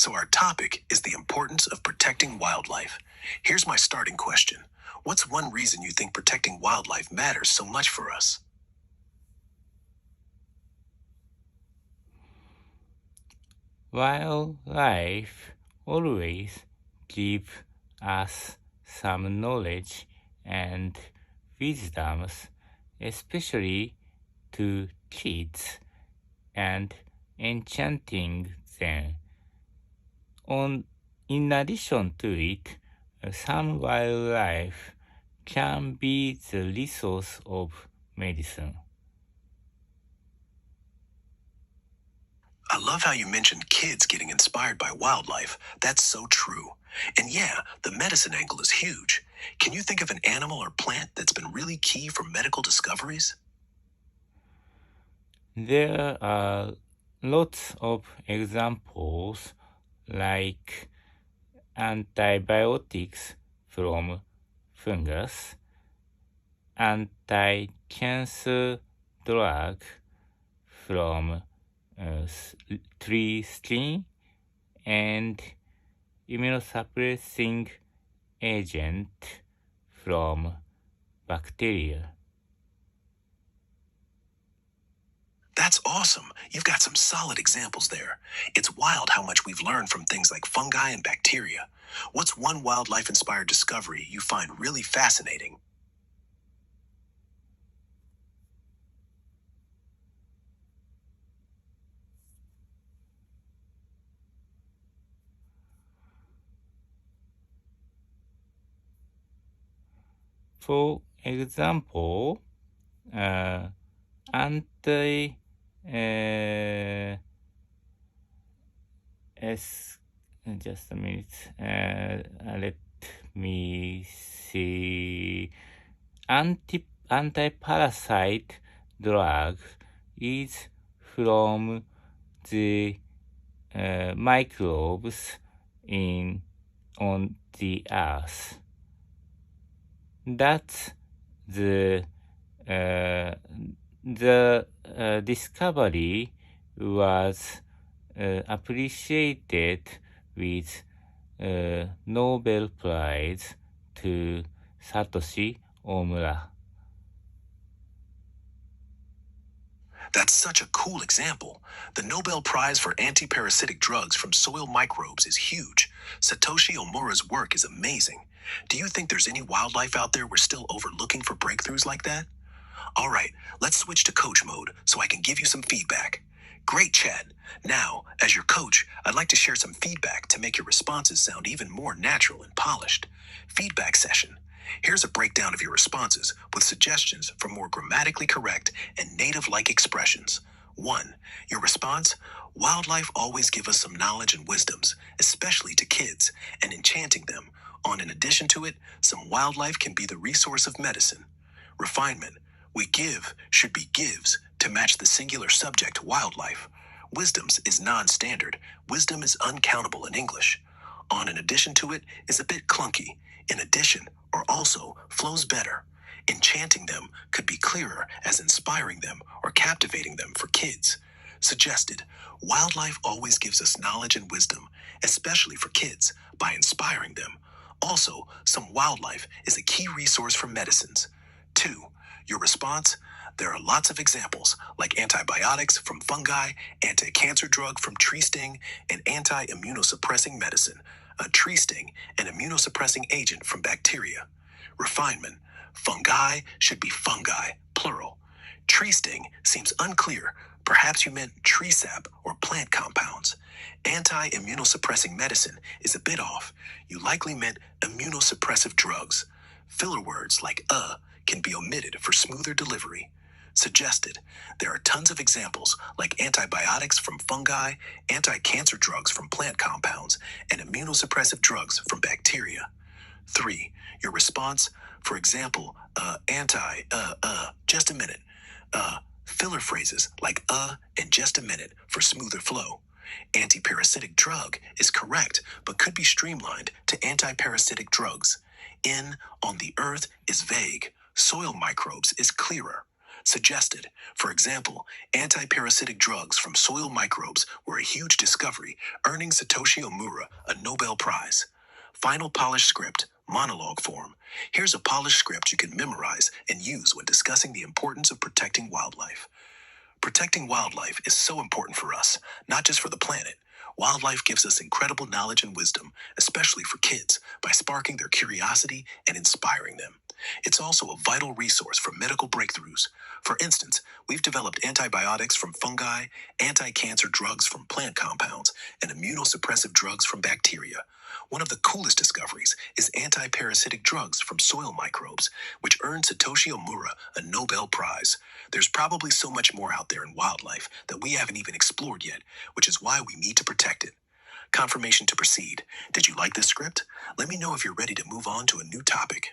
So our topic is the importance of protecting wildlife. Here's my starting question. What's one reason you think protecting wildlife matters so much for us? Wildlife always gives us some knowledge and wisdoms, especially to kids, and enchanting them. In addition to it, some wildlife can be the resource of medicine. I love how you mentioned kids getting inspired by wildlife. That's so true. And yeah, the medicine angle is huge. Can you think of an animal or plant that's been really key for medical discoveries? There are lots of examples like antibiotics from fungus, anti-cancer drug from tree skin, and immunosuppressing agent from bacteria. That's awesome. You've got some solid examples there. It's wild how much we've learned from things like fungi and bacteria. What's one wildlife inspired discovery you find really fascinating? For example, uh, anti s just a minute. Let me see. Anti-parasite drug is from the microbes in on the earth. That's the uh, discovery was appreciated with Nobel Prize to Satoshi Omura. That's such a cool example. The Nobel Prize for anti-parasitic drugs from soil microbes is huge. Satoshi Omura's work is amazing. Do you think there's any wildlife out there we're still overlooking for breakthroughs like that? All right, let's switch to coach mode so I can give you some feedback. Great chat. Now, as your coach, I'd like to share some feedback to make your responses sound even more natural and polished. Feedback session. Here's a breakdown of your responses with suggestions for more grammatically correct and native like expressions. 1. Your response: wildlife always give us some knowledge and wisdoms, especially to kids, and enchanting them. In addition to it, some wildlife can be the resource of medicine. Refinement. We give should be gives to match the singular subject wildlife. Wisdoms is non standard. Wisdom is uncountable in English. In addition to it is a bit clunky. In addition or also flows better. Enchanting them could be clearer as inspiring them or captivating them for kids. Suggested. Wildlife always gives us knowledge and wisdom, especially for kids, by inspiring them. Also, some wildlife is a key resource for medicines. 2. Your response? There are lots of examples, like antibiotics from fungi, anti-cancer drug from tree sting, and anti-immunosuppressing medicine, a tree sting, an immunosuppressing agent from bacteria. Refinement. Fungi should be fungi, plural. Tree sting seems unclear. Perhaps you meant tree sap or plant compounds. Anti-immunosuppressing medicine is a bit off. You likely meant immunosuppressive drugs. Filler words like can be omitted for smoother delivery. Suggested. There are tons of examples like antibiotics from fungi, anti-cancer drugs from plant compounds, and immunosuppressive drugs from bacteria. 3. Your response, for example, just a minute. Filler phrases like and just a minute for smoother flow. Antiparasitic drug is correct, but could be streamlined to antiparasitic drugs. On the earth is vague. Soil microbes is clearer. Suggested, for example, anti-parasitic drugs from soil microbes were a huge discovery, earning Satoshi Omura a Nobel Prize. Final polished script, monologue form. Here's a polished script you can memorize and use when discussing the importance of protecting wildlife. Protecting wildlife is so important for us, not just for the planet. Wildlife gives us incredible knowledge and wisdom, especially for kids, by sparking their curiosity and inspiring them. It's also a vital resource for medical breakthroughs. For instance, we've developed antibiotics from fungi, anti-cancer drugs from plant compounds, and immunosuppressive drugs from bacteria. One of the coolest discoveries is anti-parasitic drugs from soil microbes, which earned Satoshi Omura a Nobel Prize. There's probably so much more out there in wildlife that we haven't even explored yet, which is why we need to protect it. Confirmation to proceed. Did you like this script? Let me know if you're ready to move on to a new topic.